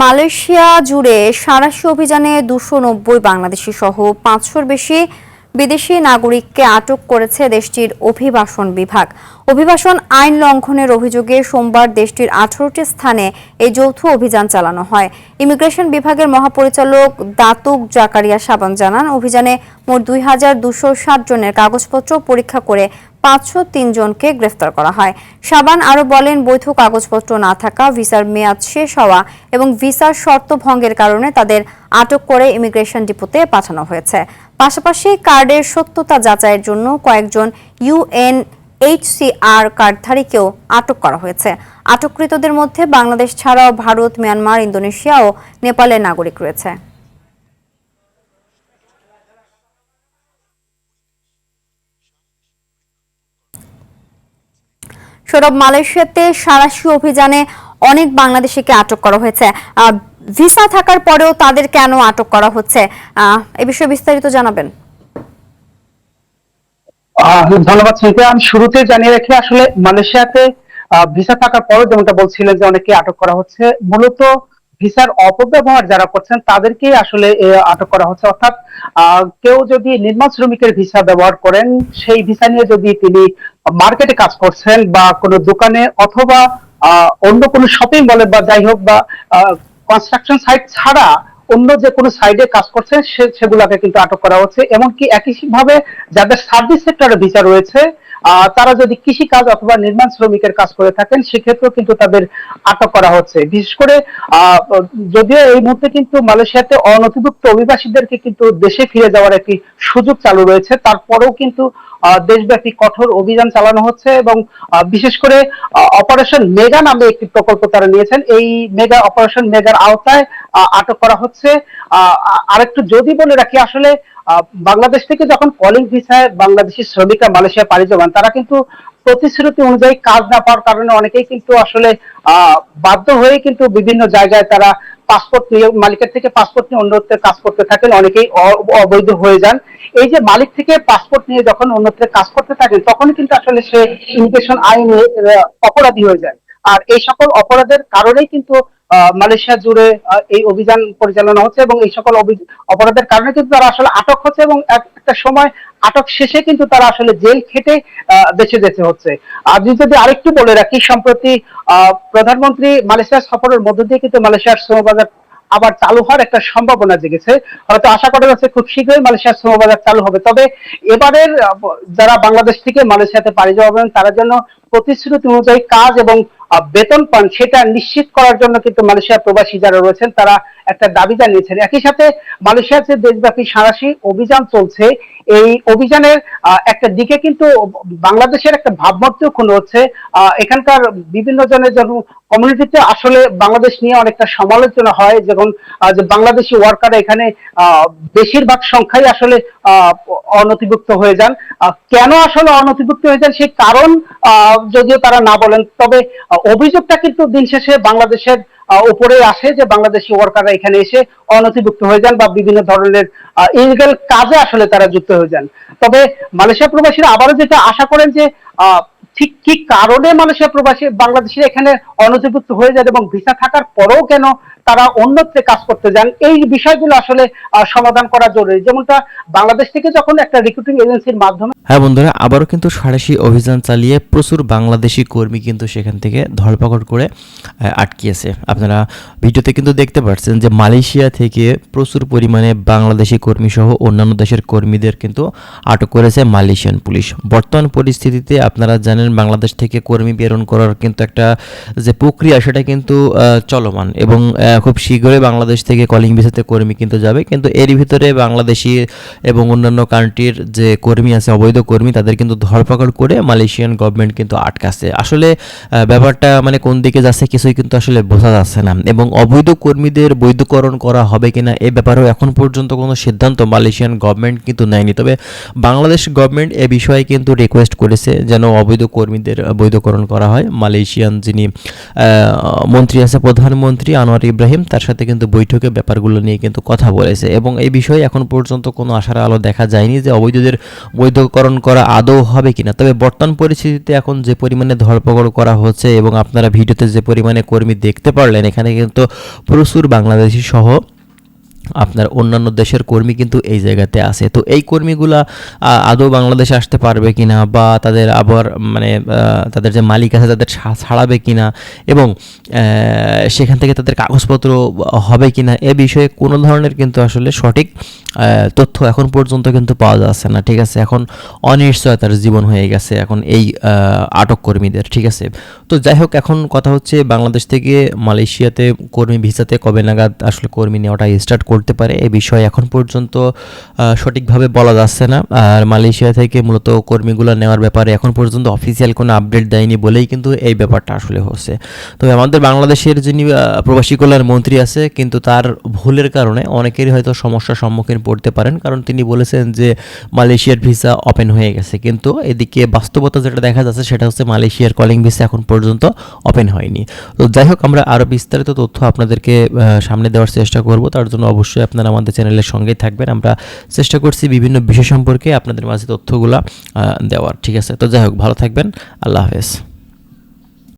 Malaysia জুড়ে সাঁড়াশি অভিযানে ২৯০ বাংলাদেশি সহ ৫০০-র বেশি বিদেশি নাগরিককে আটক করেছে দেশটির অভিবাসন বিভাগ। অভিবাসন আইন লঙ্ঘনের অভিযোগে সোমবার দেশটির ১৮টি স্থানে এই যৌথ অভিযান চালানো হয়। ইমিগ্রেশন বিভাগের মহাপরিচালক দাতুক জাকারিয়া শাবান জানান, অভিযানে মোট ২,২৬০ জনের কাগজপত্র পরীক্ষা করে ৫০৩ জনকে গ্রেফতার করা হয়। শাবান আরও বলেন, বৈধ কাগজপত্র না থাকা, ভিসার মেয়াদ শেষ হওয়া এবং ভিসার শর্ত ভঙ্গের কারণে তাদের আটক করে ইমিগ্রেশন ডিপোতে পাঠানো হয়েছে। পাশাপাশি কার্ডের সত্যতা যাচাইয়ের জন্য কয়েকজন UNHCR কার্ডধারীকেও আটক করা হয়েছে। আটককৃতদের মধ্যে বাংলাদেশ ছাড়াও ভারত, মিয়ানমার, ইন্দোনেশিয়া ও নেপালের নাগরিক রয়েছে। সৌরভ, মালয়েশিয়াতে সাঁড়াশি অভিযানে অনেক বাংলাদেশিকে আটক করা হয়েছে। ভিসা থাকার পরেও তাদের কেন আটক করা হচ্ছে, এ বিষয়ে বিস্তারিত জানাবেন। ধন্যবাদ শিল্পী। আমি শুরুতে জানিয়ে রাখি, আসলে মালয়েশিয়াতে ভিসা থাকার পরও যেমনটা বলছিলেন যে অনেকে আটক করা হচ্ছে, মূলত ভিসার অপব্যবহার যারা করছেন তাদেরকেই আসলে আটক করা হচ্ছে। অর্থাৎ কেউ যদি নির্মাণ শ্রমিকের ভিসা ব্যবহার করেন, সেই ভিসা নিয়ে যদি তিনি মার্কেটে কাজ করছেন বা কোনো দোকানে অথবা অন্য কোনো শপিং মলে বা যাই হোক বা কনস্ট্রাকশন সাইট ছাড়া অন্য যে কোনো সাইডে কাজ করছেন সেগুলোকে কিন্তু আটক করা হচ্ছে। এমনকি একই ভাবে যাদের সার্ভিস সেক্টরে ভিসা রয়েছে, তারা যদি কৃষি কাজ অথবা নির্মাণ শ্রমিকের কাজ করে থাকেন, সেক্ষেত্রেও কিন্তু তাদের আটক করা হচ্ছে। বিশেষ করে যদিও এই মুহূর্তে কিন্তু মালয়েশিয়াতে অনধিভুক্ত অভিবাসীদেরকে কিন্তু দেশে ফিরে যাওয়ার একটি সুযোগ চালু রয়েছে, তারপরেও কিন্তু দেশব্যাপী কঠোর অভিযান চালানো হচ্ছে এবং বিশেষ করে অপারেশন মেগা নামে একটি প্রকল্প তারা নিয়েছেন। এই মেগা অপারেশন মেগার আওতায় আটক করা হচ্ছে। আরেকটু যদি বলে রাখি, আসলে বাংলাদেশ থেকে যখন কলিং ভিসায় বাংলাদেশি শ্রমিকরা মালয়েশিয়া পাড়ি জমান, তারা কিন্তু প্রতিশ্রুতি অনুযায়ী কাজ না পাওয়ার কারণে অনেকেই কিন্তু আসলে বাধ্য হয়ে কিন্তু বিভিন্ন জায়গায় তারা পাসপোর্ট নিয়ে মালিকের থেকে পাসপোর্ট নিয়ে অন্যত্র কাজ করতে থাকেন, অনেকেই অবৈধ হয়ে যান। এই যে মালিক থেকে পাসপোর্ট নিয়ে যখন অন্যত্র কাজ করতে থাকেন, তখন কিন্তু আসলে সে ইমিগ্রেশন আইনে অপরাধী হয়ে যায়। আর এই সকল অপরাধের কারণেই কিন্তু মালয়েশিয়া জুড়ে এই অভিযান পরিচালনা হচ্ছে এবং এই সকল অপরাধের কারণে কিন্তু তারা আসলে আটক হচ্ছে এবং একটা সময় আটক শেষে কিন্তু তারা আসলে জেল খেটে বেঁচে যেতে হচ্ছে। আমি যদি আরেকটু বলে রাখি, সম্প্রতি প্রধানমন্ত্রী মালয়েশিয়া সফরের মধ্য দিয়ে কিন্তু মালয়েশিয়ার শ্রমবাজার আবার চালু হওয়ার একটা সম্ভাবনা জেগেছে। হয়তো আশা করা যাচ্ছে খুব শীঘ্রই মালয়েশিয়ার শ্রমবাজার চালু হবে। তবে এবারের যারা বাংলাদেশ থেকে মালয়েশিয়াতে পাড়ি জমাবেন, তারা যেন প্রতিশ্রুতি অনুযায়ী কাজ এবং বেতন পান, সেটা নিশ্চিত করার জন্য কিন্তু মালয়েশিয়া প্রবাসী যারা রয়েছেন তারা একটা দাবি জানিয়েছেন। একই সাথে মালয়েশিয়ার যে দেশব্যাপী সাঁড়াশি অভিযান চলছে, এই অভিযানের একটা দিকে কিন্তু বাংলাদেশের একটা ভাবমূর্তিও ক্ষুণ্ণ হচ্ছে। এখানকার বিভিন্ন জনের কমিউনিটিতে আসলে বাংলাদেশ নিয়ে অনেকটা সমালোচনা হয়, যেমন যে বাংলাদেশি ওয়ার্কাররা এখানে বেশিরভাগ সংখ্যাই আসলে অনথিভুক্ত হয়ে যান। কেন আসলে অনথিভুক্ত হয়ে যান সেই কারণ যদিও তারা না বলেন, তবে অভিযোগটা কিন্তু দিন শেষে বাংলাদেশের উপরে আসে যে বাংলাদেশি ওয়ার্কাররা এখানে এসে অনথিভুক্ত হয়ে যান বা বিভিন্ন ধরনের ইলিগাল কাজে আসলে তারা যুক্ত হয়ে যান। তবে মালয়েশিয়া প্রবাসীরা আবারও যেটা আশা করেন যে ঠিক কি কারণে মালয়েশিয়া প্রবাসী বাংলাদেশিরা এখানে অনথিভুক্ত হয়ে যান এবং ভিসা থাকার পরেও কেন তারা অন্যত্রে কাজ করতে যান, এই বিষয়গুলো আসলে সমাধান করা জরুরি। যেমনটা বাংলাদেশ থেকে যখন একটা রিক্রুটিং এজেন্সির মাধ্যমে বন্ধুরা, আবারও কিন্তু সাঁড়াশি অভিযান চালিয়ে প্রচুর বাংলাদেশি কর্মী কিন্তু সেখান থেকে ধরপাকড় করে আটকিয়েছে। আপনারা ভিডিওতে কিন্তু দেখতে পাচ্ছেন যে মালয়েশিয়া থেকে প্রচুর পরিমাণে বাংলাদেশি কর্মী সহ অন্যান্য দেশের কর্মীদের কিন্তু আটক করেছে মালয়েশিয়ান পুলিশ। বর্তমান পরিস্থিতিতে আপনারা জানেন, বাংলাদেশ থেকে কর্মী প্রেরণ করার কিন্তু একটা যে প্রক্রিয়া, সেটা কিন্তু চলমান এবং খুব শীঘ্রই বাংলাদেশ থেকে কলিং ভিসাতে কর্মী কিন্তু যাবে। কিন্তু এর ভিতরে বাংলাদেশি এবং অন্যান্য কান্ট্রির যে কর্মী আছে, অবৈধ কর্মী, তাদের কিন্তু ধরপাকড় করে মালয়েশিয়ান গভর্নমেন্ট কিন্তু আটকাচ্ছে। আসলে ব্যাপারটা মানে কোন দিকে যাচ্ছে কিছুই কিন্তু আসলে বোঝা যাচ্ছে না এবং অবৈধ কর্মীদের বৈধকরণ করা হবে কিনা এ ব্যাপারেও এখন পর্যন্ত কোনো সিদ্ধান্ত মালয়েশিয়ান গভর্নমেন্ট কিন্তু নেয়নি। তবে বাংলাদেশ গভর্নমেন্ট এ বিষয়ে কিন্তু রিকোয়েস্ট করেছে যেন অবৈধ কর্মীদের বৈধকরণ করা হয়। মালয়েশিয়ান যিনি মন্ত্রী আছে, প্রধানমন্ত্রী আনোয়ার ইব্রাহিম ইব্রাহিম তার সাথে কিন্তু বৈঠকে ব্যাপারগুলো নিয়ে কিন্তু কথা বলেছে এবং এই বিষয়ে এখন পর্যন্ত কোনো আশার আলো দেখা যায়নি যে অবৈধদের বৈধকরণ করা আদৌ হবে কিনা। তবে বর্তমান পরিস্থিতিতে এখন যে পরিমাণে ধরপকড় করা হচ্ছে এবং আপনারা ভিডিওতে যে পরিমাণে কর্মী দেখতে পারলেন, এখানে কিন্তু প্রচুর বাংলাদেশি সহ আপনার অন্যান্য দেশের কর্মী কিন্তু এই জায়গাতে আছে। তো এই কর্মীগুলা আদৌ বাংলাদেশে আসতে পারবে কিনা বা তাদের আবার মানে তাদের যে মালিক আছে তাদের ছাড়াবে কিনা এবং সেখান থেকে তাদের কাগজপত্র হবে কিনা এ বিষয়ে কোনো ধরনের কিন্তু আসলে সঠিক তথ্য এখন পর্যন্ত কিন্তু পাওয়া যাচ্ছে না। ঠিক আছে, এখন অনিশ্চয়তার জীবন হয়ে গেছে এখন এই আটক কর্মীদের। ঠিক আছে, তো যাই হোক, এখন কথা হচ্ছে বাংলাদেশ থেকে মালয়েশিয়াতে কর্মী ভিসাতে কবে নাগাদ আসলে কর্মী নেওয়াটা স্টার্ট করতে পারে এই বিষয়ে এখন পর্যন্ত সঠিকভাবে বলা যাচ্ছে না। আর মালয়েশিয়া থেকে মূলত কর্মীগুলো নেওয়ার ব্যাপারে এখন পর্যন্ত অফিসিয়াল কোনো আপডেট দেয়নি বলেই কিন্তু এই ব্যাপারটা আসলে হচ্ছে। তবে আমাদের বাংলাদেশের যিনি প্রবাসী কল্যাণ মন্ত্রী আছে কিন্তু তার ভুলের কারণে অনেকেরই হয়তো সমস্যার সম্মুখীন পড়তে পারেন, কারণ তিনি বলেছেন যে মালয়েশিয়ার ভিসা ওপেন হয়ে গেছে, কিন্তু এদিকে বাস্তবতা যেটা দেখা যাচ্ছে সেটা হচ্ছে মালয়েশিয়ার কলিং ভিসা এখন পর্যন্ত ওপেন হয়নি। তো যাই হোক, আমরা আরও বিস্তারিত তথ্য আপনাদেরকে সামনে দেওয়ার চেষ্টা করব। তার জন্য অবশ্যই আপনারা আমাদের চ্যানেলের সঙ্গেই থাকবেন। আমরা চেষ্টা করছি বিভিন্ন বিষয় সম্পর্কে আপনাদের মাঝে তথ্যগুলা দেওয়ার। ঠিক আছে, তো যাই হোক, ভালো থাকবেন। আল্লাহ হাফেজ।